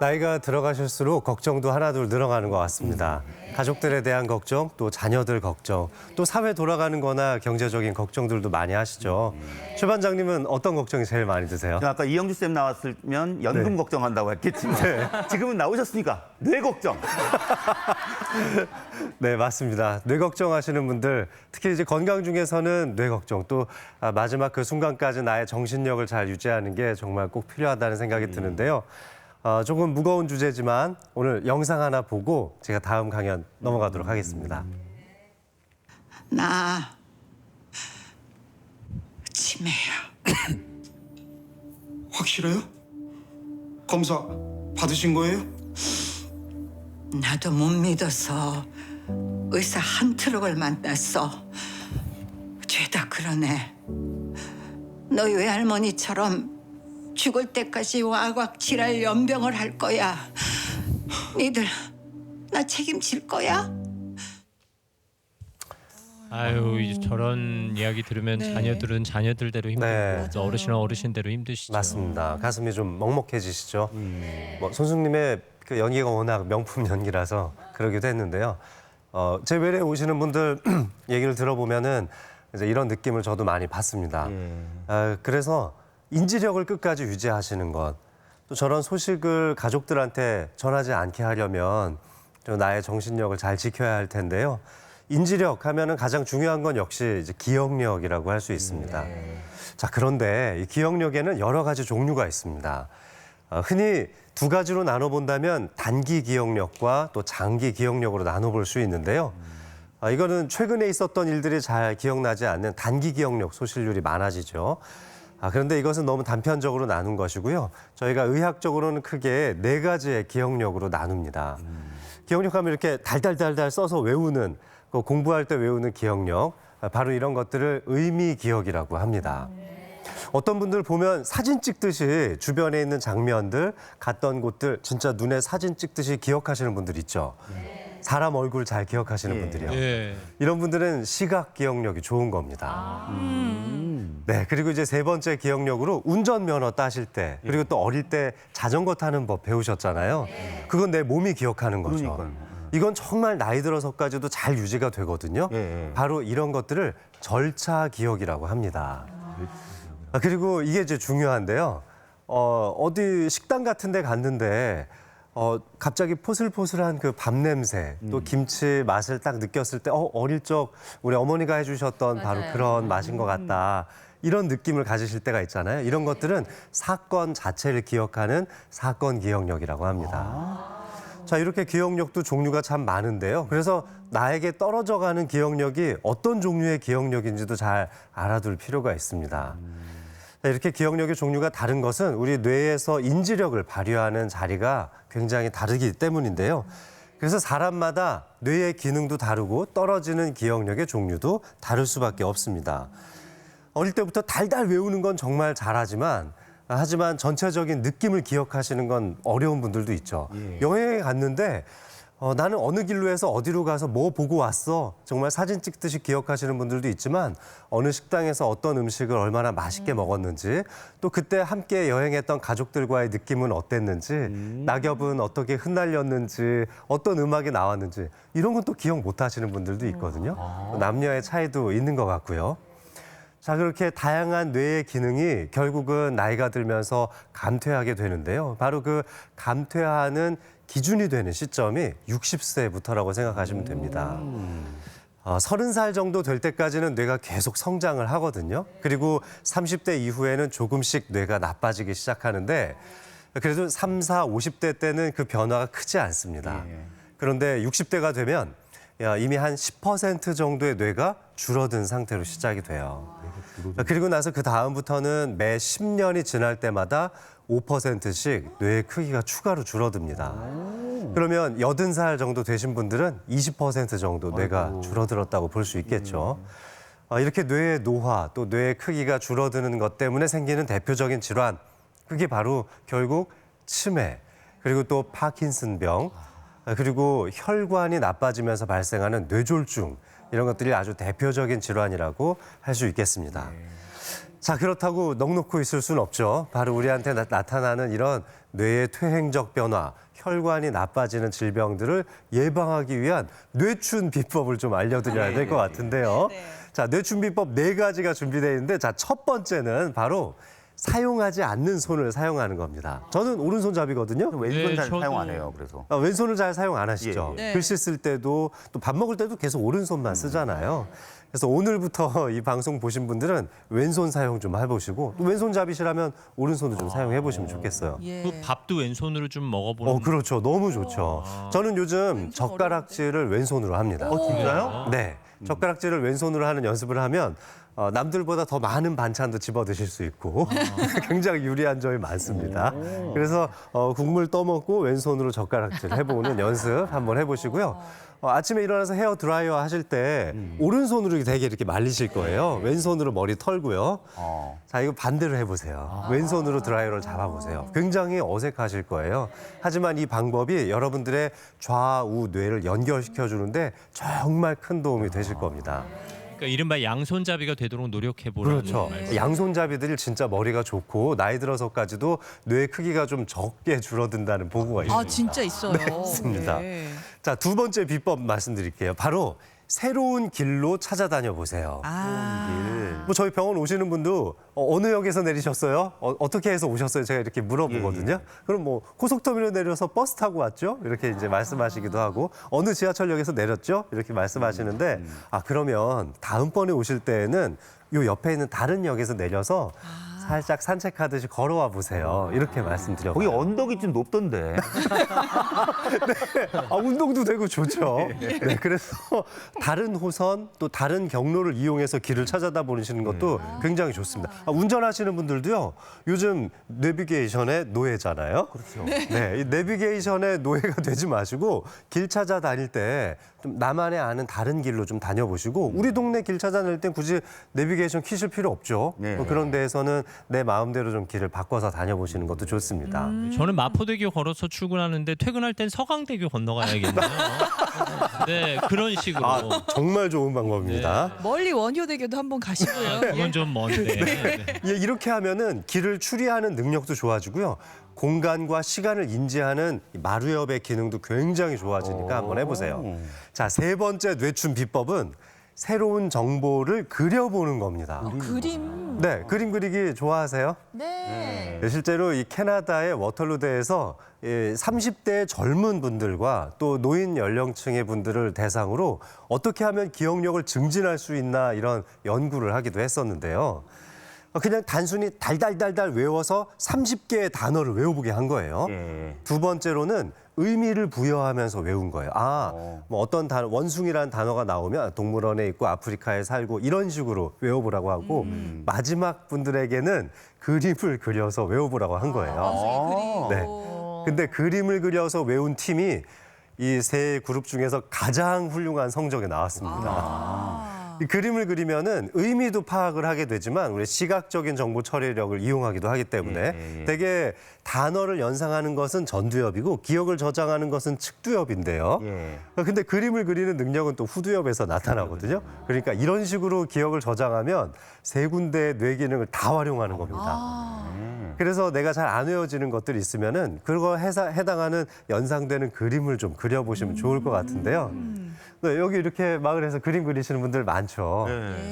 나이가 들어가실수록 걱정도 하나둘 늘어가는 것 같습니다. 가족들에 대한 걱정, 또 자녀들 걱정, 또 사회 돌아가는 거나 경제적인 걱정들도 많이 하시죠. 최 반장님은 어떤 걱정이 제일 많이 드세요? 아까 이영주 쌤 나왔으면 연금 네. 걱정한다고 했겠지만 지금은 나오셨으니까 뇌 걱정. 네, 맞습니다. 뇌 걱정하시는 분들, 특히 이제 건강 중에서는 뇌 걱정, 또 마지막 그 순간까지 나의 정신력을 잘 유지하는 게 정말 꼭 필요하다는 생각이 드는데요. 조금 무거운 주제지만 오늘 영상 하나 보고 제가 다음 강연 넘어가도록 하겠습니다. 나 치매야. 확실해요? 검사 받으신 거예요? 나도 못 믿어서 의사 한 트럭을 만났어. 죄다 그러네. 너희 외할머니처럼 죽을 때까지 와곽 지랄 연병을 할 거야. 니들 나 책임질 거야? 아유, 이제 저런 이야기 들으면 자녀들은 자녀들대로 힘들고 네. 어르신은 어르신대로 힘드시죠. 맞습니다. 가슴이 좀 먹먹해지시죠. 손승님의 그 연기가 워낙 명품 연기라서 그러기도 했는데요. 제 외래에 오시는 분들 얘기를 들어보면은 이제 이런 느낌을 저도 많이 받습니다. 그래서 인지력을 끝까지 유지하시는 것, 또 저런 소식을 가족들한테 전하지 않게 하려면 또 나의 정신력을 잘 지켜야 할 텐데요. 인지력 하면은 가장 중요한 건 역시 이제 기억력이라고 할 수 있습니다. 자, 그런데 이 기억력에는 여러 가지 종류가 있습니다. 흔히 두 가지로 나눠본다면 단기 기억력과 또 장기 기억력으로 나눠볼 수 있는데요. 이거는 최근에 있었던 일들이 잘 기억나지 않는 단기 기억력 소실률이 많아지죠. 그런데 이것은 너무 단편적으로 나눈 것이고요. 저희가 의학적으로는 크게 네 가지의 기억력으로 나눕니다. 기억력하면 이렇게 달달달달 써서 외우는, 공부할 때 외우는 기억력, 바로 이런 것들을 의미 기억이라고 합니다. 어떤 분들 보면 사진 찍듯이 주변에 있는 장면들, 갔던 곳들 진짜 눈에 사진 찍듯이 기억하시는 분들 있죠. 사람 얼굴 잘 기억하시는 분들이요. 예. 이런 분들은 시각 기억력이 좋은 겁니다. 네, 그리고 이제 세 번째 기억력으로 운전면허 따실 때, 그리고 또 어릴 때 자전거 타는 법 배우셨잖아요. 그건 내 몸이 기억하는 거죠. 그러니까요. 이건 정말 나이 들어서까지도 잘 유지가 되거든요. 바로 이런 것들을 절차 기억이라고 합니다. 그리고 이게 이제 중요한데요. 어디 식당 같은 데 갔는데 갑자기 포슬포슬한 그 밥 냄새, 또 김치 맛을 딱 느꼈을 때 어릴 적 우리 어머니가 해주셨던 바로 그런 맛인 것 같다. 이런 느낌을 가지실 때가 있잖아요. 이런 것들은 사건 자체를 기억하는 사건 기억력이라고 합니다. 자, 이렇게 기억력도 종류가 참 많은데요. 그래서 나에게 떨어져가는 기억력이 어떤 종류의 기억력인지도 잘 알아둘 필요가 있습니다. 이렇게 기억력의 종류가 다른 것은 우리 뇌에서 인지력을 발휘하는 자리가 굉장히 다르기 때문인데요. 그래서 사람마다 뇌의 기능도 다르고 떨어지는 기억력의 종류도 다를 수밖에 없습니다. 어릴 때부터 달달 외우는 건 정말 잘하지만 전체적인 느낌을 기억하시는 건 어려운 분들도 있죠. 여행에 갔는데 나는 어느 길로 해서 어디로 가서 뭐 보고 왔어. 정말 사진 찍듯이 기억하시는 분들도 있지만 어느 식당에서 어떤 음식을 얼마나 맛있게 먹었는지, 또 그때 함께 여행했던 가족들과의 느낌은 어땠는지, 낙엽은 어떻게 흩날렸는지, 어떤 음악이 나왔는지 이런 건 또 기억 못 하시는 분들도 있거든요. 남녀의 차이도 있는 것 같고요. 자, 그렇게 다양한 뇌의 기능이 결국은 나이가 들면서 감퇴하게 되는데요. 바로 그 감퇴하는 기준이 되는 시점이 60세부터라고 생각하시면 됩니다. 30살 정도 될 때까지는 뇌가 계속 성장을 하거든요. 그리고 30대 이후에는 조금씩 뇌가 나빠지기 시작하는데 그래도 30, 50대 때는 그 변화가 크지 않습니다. 그런데 60대가 되면 이미 한 10% 정도의 뇌가 줄어든 상태로 시작이 돼요. 그리고 나서 그 다음부터는 매 10년이 지날 때마다 5%씩 뇌의 크기가 추가로 줄어듭니다. 그러면 80살 정도 되신 분들은 20% 정도 뇌가 줄어들었다고 볼 수 있겠죠. 이렇게 뇌의 노화, 또 뇌의 크기가 줄어드는 것 때문에 생기는 대표적인 질환, 그게 바로 결국 치매, 그리고 또 파킨슨병, 그리고 혈관이 나빠지면서 발생하는 뇌졸중, 이런 것들이 아주 대표적인 질환이라고 할 수 있겠습니다. 자, 그렇다고 넋놓고 있을 수는 없죠. 바로 우리한테 나타나는 이런 뇌의 퇴행적 변화, 혈관이 나빠지는 질병들을 예방하기 위한 뇌춘 비법을 좀 알려드려야 될 것 같은데요. 자, 뇌춘 비법 4가지가 준비되어 있는데, 자, 첫 번째는 바로 사용하지 않는 손을 사용하는 겁니다. 저는 오른손잡이거든요. 왼손 잘 저도- 사용 안 해요. 그래서. 왼손을 잘 사용 안 하시죠. 예, 글씨 쓸 때도 또 밥 먹을 때도 계속 오른손만 쓰잖아요. 그래서 오늘부터 이 방송 보신 분들은 왼손 사용 좀 해보시고, 또 왼손잡이시라면 오른손을 좀 사용해 보시면 좋겠어요. 그 밥도 왼손으로 좀 먹어보는. 그렇죠. 너무 좋죠. 저는 요즘 젓가락질을 왼손으로 합니다. 진짜요? 네. 젓가락질을 왼손으로 하는 연습을 하면 남들보다 더 많은 반찬도 집어 드실 수 있고 굉장히 유리한 점이 많습니다. 그래서 국물 떠먹고 왼손으로 젓가락질 해보는 연습 한번 해보시고요. 아침에 일어나서 헤어 드라이어 하실 때 오른손으로 되게 이렇게 말리실 거예요. 왼손으로 머리 털고요. 자, 이거 반대로 해보세요. 왼손으로 드라이어를 잡아보세요. 굉장히 어색하실 거예요. 하지만 이 방법이 여러분들의 좌우 뇌를 연결시켜 주는데 정말 큰 도움이 되실 겁니다. 그러니까 이른바 양손잡이가 되도록 노력해 보라는 그렇죠. 말씀. 양손잡이들이 진짜 머리가 좋고 나이 들어서까지도 뇌 크기가 좀 적게 줄어든다는 보고가 있습니다. 아 진짜 있어요. 맞습니다. 네. 자, 2번째 비법 말씀드릴게요. 바로 새로운 길로 찾아다녀 보세요. 뭐 저희 병원 오시는 분도 어느 역에서 내리셨어요? 어떻게 해서 오셨어요? 제가 이렇게 물어보거든요. 그럼 뭐 고속터미널 내려서 버스 타고 왔죠? 이렇게 이제 말씀하시기도 하고 어느 지하철역에서 내렸죠? 이렇게 말씀하시는데 그러면 다음번에 오실 때에는 요 옆에 있는 다른 역에서 내려서 살짝 산책하듯이 걸어와 보세요. 이렇게 말씀드렸고 거기 언덕이 좀 높던데. 운동도 되고 좋죠. 네, 그래서 다른 호선 또 다른 경로를 이용해서 길을 찾아다 보시는 것도 굉장히 좋습니다. 운전하시는 분들도요. 요즘 내비게이션의 노예잖아요. 그렇죠. 네, 이 내비게이션의 노예가 되지 마시고 길 찾아다닐 때 좀 나만의 아는 다른 길로 좀 다녀보시고 우리 동네 길 찾아낼 땐 굳이 내비게이션 키실 필요 없죠. 네. 그런 데에서는 내 마음대로 좀 길을 바꿔서 다녀보시는 것도 좋습니다. 저는 마포대교 걸어서 출근하는데 퇴근할 땐 서강대교 건너가야겠네요. 네, 그런 식으로. 정말 좋은 방법입니다. 멀리 원효대교도 한번 가시고요. 그건 좀 먼데. 네. 예, 이렇게 하면은 길을 추리하는 능력도 좋아지고요. 공간과 시간을 인지하는 이 마루엽의 기능도 굉장히 좋아지니까 한번 해보세요. 자, 3번째 뇌춘 비법은 새로운 정보를 그려보는 겁니다. 그림. 네, 그림 그리기 좋아하세요? 네. 네, 실제로 이 캐나다의 워털루대에서 30대 젊은 분들과 또 노인 연령층의 분들을 대상으로 어떻게 하면 기억력을 증진할 수 있나 이런 연구를 하기도 했었는데요. 그냥 단순히 달달달달 외워서 30개의 단어를 외워보게 한 거예요. 예. 2번째로는 의미를 부여하면서 외운 거예요. 뭐 어떤 단어, 원숭이라는 단어가 나오면 동물원에 있고 아프리카에 살고 이런 식으로 외워보라고 하고 마지막 분들에게는 그림을 그려서 외워보라고 한 거예요. 네. 근데 그림을 그려서 외운 팀이 이 세 그룹 중에서 가장 훌륭한 성적이 나왔습니다. 이 그림을 그리면은 의미도 파악을 하게 되지만 우리 시각적인 정보 처리력을 이용하기도 하기 때문에 되게 단어를 연상하는 것은 전두엽이고 기억을 저장하는 것은 측두엽인데요. 근데 그림을 그리는 능력은 또 후두엽에서 나타나거든요. 그러니까 이런 식으로 기억을 저장하면 3군데의 뇌 기능을 다 활용하는 겁니다. 그래서 내가 잘 안 외워지는 것들이 있으면은 그거 해당하는 연상되는 그림을 좀 그려보시면 좋을 것 같은데요. 네, 여기 이렇게 마을에서 그림 그리시는 분들 많죠.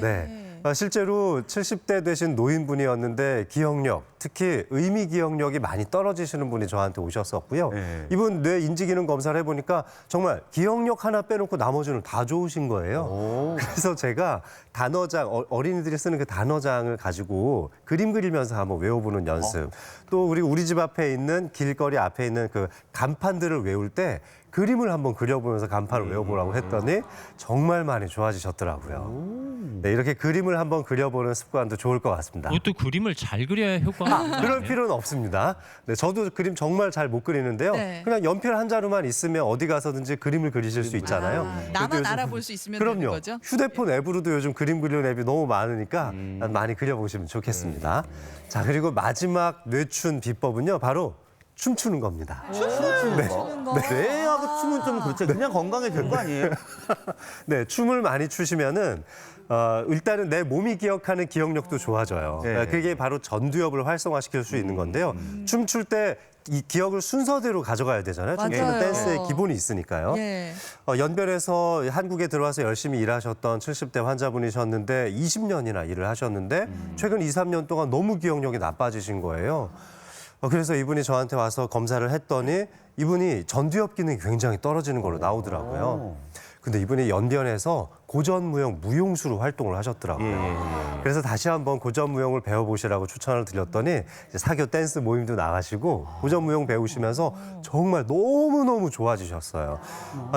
네. 실제로 70대 되신 노인분이었는데 기억력, 특히 의미 기억력이 많이 떨어지시는 분이 저한테 오셨었고요. 이분 뇌 인지기능 검사를 해보니까 정말 기억력 하나 빼놓고 나머지는 다 좋으신 거예요. 그래서 제가 단어장, 어린이들이 쓰는 그 단어장을 가지고 그림 그리면서 한번 외워보는 연습. 또 우리 집 앞에 있는 길거리 앞에 있는 그 간판들을 외울 때 그림을 한번 그려보면서 간판을 외워보라고 했더니 정말 많이 좋아지셨더라고요. 네, 이렇게 그림을 한번 그려보는 습관도 좋을 것 같습니다. 그것도 그림을 잘 그려야 효과가 그럴 필요는 없습니다. 네, 저도 그림 정말 잘 못 그리는데요. 네. 그냥 연필 한 자루만 있으면 어디 가서든지 그림을 그리실 수 있잖아요. 나만 그래도 요즘- 알아볼 수 있으면 되는 그럼요. 거죠? 휴대폰 앱으로도 요즘 그림 그리는 앱이 너무 많으니까 많이 그려보시면 좋겠습니다. 자, 그리고 마지막 뇌춘 비법은요. 바로 춤추는 겁니다. 춤추는 거? 거. 뇌하고 춤은 좀 그렇죠. 그냥 건강해질 거 아니에요? 네, 춤을 많이 추시면은 일단은 내 몸이 기억하는 기억력도 좋아져요. 네. 그게 바로 전두엽을 활성화시킬 수 있는 건데요. 춤출 때 이 기억을 순서대로 가져가야 되잖아요. 춤추는 맞아요. 댄스의 기본이 있으니까요. 예. 연변에서 한국에 들어와서 열심히 일하셨던 70대 환자분이셨는데 20년이나 일을 하셨는데 최근 2, 3년 동안 너무 기억력이 나빠지신 거예요. 그래서 이분이 저한테 와서 검사를 했더니 이분이 전두엽 기능이 굉장히 떨어지는 걸로 나오더라고요. 근데 이분이 연변에서 고전무용 무용수로 활동을 하셨더라고요. 그래서 다시 한번 고전무용을 배워보시라고 추천을 드렸더니 이제 사교 댄스 모임도 나가시고 고전무용 배우시면서 정말 너무너무 좋아지셨어요.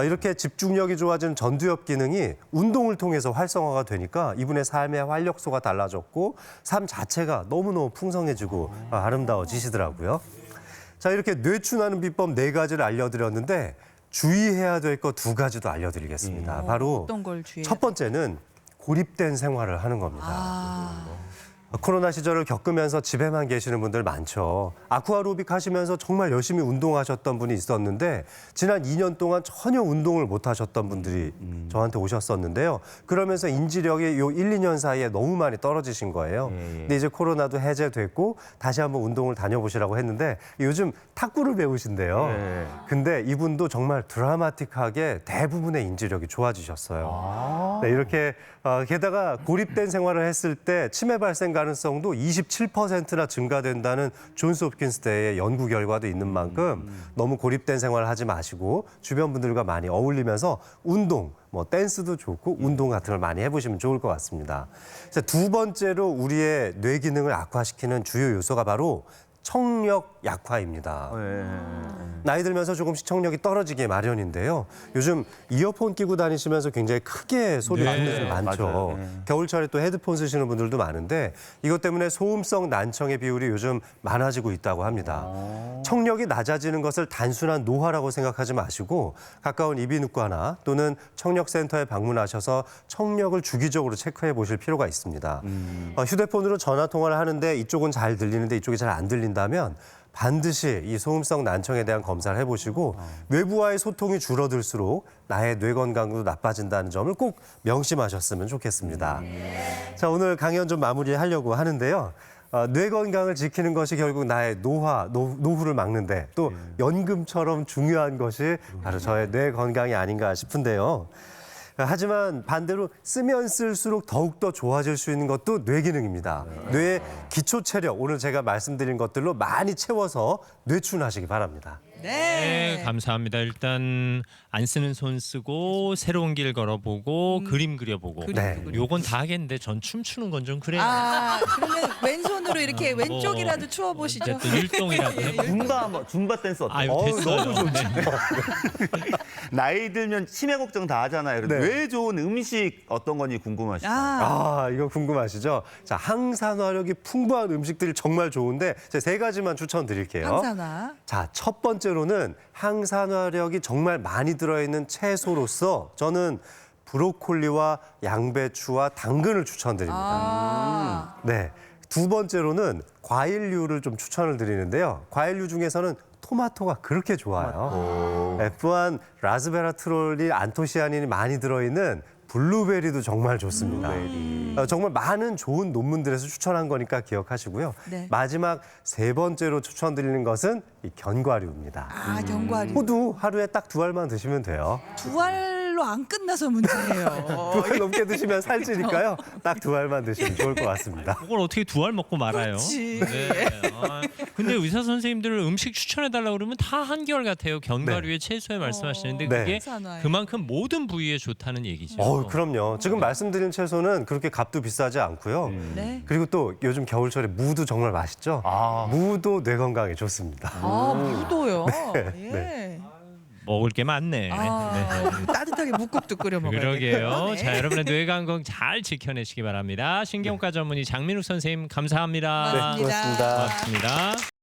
이렇게 집중력이 좋아지는 전두엽 기능이 운동을 통해서 활성화가 되니까 이분의 삶의 활력소가 달라졌고 삶 자체가 너무너무 풍성해지고 아름다워지시더라고요. 자, 이렇게 뇌춘하는 비법 4가지를 알려드렸는데 주의해야 될 것 2가지도 알려드리겠습니다. 바로 어떤 걸 주의해야 첫 번째는 고립된 생활을 하는 겁니다. 코로나 시절을 겪으면서 집에만 계시는 분들 많죠. 아쿠아로빅 하시면서 정말 열심히 운동하셨던 분이 있었는데 지난 2년 동안 전혀 운동을 못 하셨던 분들이 저한테 오셨었는데요. 그러면서 인지력이 요 1, 2년 사이에 너무 많이 떨어지신 거예요. 근데 이제 코로나도 해제됐고 다시 한번 운동을 다녀보시라고 했는데 요즘 탁구를 배우신대요. 근데 이분도 정말 드라마틱하게 대부분의 인지력이 좋아지셨어요. 네, 이렇게 게다가 고립된 생활을 했을 때 치매 발생 가능성도 27%나 증가된다는 존스 홉킨스 대의 연구 결과도 있는 만큼 너무 고립된 생활을 하지 마시고 주변 분들과 많이 어울리면서 운동, 뭐 댄스도 좋고 운동 같은 걸 많이 해보시면 좋을 것 같습니다. 자, 2번째로 우리의 뇌 기능을 악화시키는 주요 요소가 바로 청력 약화입니다. 나이 들면서 조금씩 청력이 떨어지기 마련인데요. 요즘 이어폰 끼고 다니시면서 굉장히 크게 소리 네, 내는 분들 많죠. 맞아요. 겨울철에 또 헤드폰 쓰시는 분들도 많은데 이것 때문에 소음성 난청의 비율이 요즘 많아지고 있다고 합니다. 청력이 낮아지는 것을 단순한 노화라고 생각하지 마시고 가까운 이비인후과나 또는 청력센터에 방문하셔서 청력을 주기적으로 체크해 보실 필요가 있습니다. 휴대폰으로 전화 통화를 하는데 이쪽은 잘 들리는데 이쪽이 잘 안 들린다면 반드시 이 소음성 난청에 대한 검사를 해보시고 외부와의 소통이 줄어들수록 나의 뇌 건강도 나빠진다는 점을 꼭 명심하셨으면 좋겠습니다. 자, 오늘 강연 좀 마무리하려고 하는데요. 뇌 건강을 지키는 것이 결국 나의 노후를 막는데 또 연금처럼 중요한 것이 바로 저의 뇌 건강이 아닌가 싶은데요. 하지만 반대로 쓰면 쓸수록 더욱더 좋아질 수 있는 것도 뇌 기능입니다. 뇌의 기초 체력, 오늘 제가 말씀드린 것들로 많이 채워서 뇌춘하시기 바랍니다. 네, 감사합니다. 일단 안 쓰는 손 쓰고 새로운 길 걸어보고 그림 그려보고 네. 요건 다 하겠는데 전 춤추는 건 좀 그래요. 그러면 왼손으로 이렇게 왼쪽이라도 추워 보시죠. 어쨌든 일동이라도 해보고. 줌바 댄스 어때요? 아유 됐어요. 너무 네. 나이 들면 치매 걱정 다 하잖아요. 그래서 네. 뇌 좋은 음식 어떤 건지 궁금하시죠? 이거 궁금하시죠? 자, 항산화력이 풍부한 음식들이 정말 좋은데 제가 3가지만 추천드릴게요. 항산화. 자, 첫 번째로는 항산화력이 정말 많이 들어있는 채소로서 저는 브로콜리와 양배추와 당근을 추천드립니다. 네. 2번째로는 과일류를 좀 추천을 드리는데요. 과일류 중에서는 토마토가 그렇게 좋아요. 네, 또한 라스베라트롤이 안토시아닌이 많이 들어있는 블루베리도 정말 좋습니다. 정말 많은 좋은 논문들에서 추천한 거니까 기억하시고요. 네. 마지막 3번째로 추천드리는 것은 이 견과류입니다. 견과류. 호두 하루에 딱 2알만 드시면 돼요. 2알로 안 끝나서 문제예요. 2알 넘게 드시면 살찌니까요. 딱 2알만 드시면 좋을 것 같습니다. 그걸 어떻게 2알 먹고 말아요? 그렇지. 네. 근데 의사 선생님들 음식 추천해달라고 그러면 다 한결 같아요. 견과류에 채소에 말씀하시는데 네. 그게 항산화에. 그만큼 모든 부위에 좋다는 얘기죠. 그럼요. 지금 말씀드린 채소는 그렇게 값도 비싸지 않고요. 네. 그리고 또 요즘 겨울철에 무도 정말 맛있죠. 무도 뇌 건강에 좋습니다. 무도요. 예. 네. 먹을 게 많네. 네. 따뜻하게 묵국도 끓여 먹어요. 그러게요. 자, 여러분의 뇌 건강 잘 지켜내시기 바랍니다. 신경과 전문의 장민욱 선생님 감사합니다. 고맙습니다. 고맙습니다. 고맙습니다.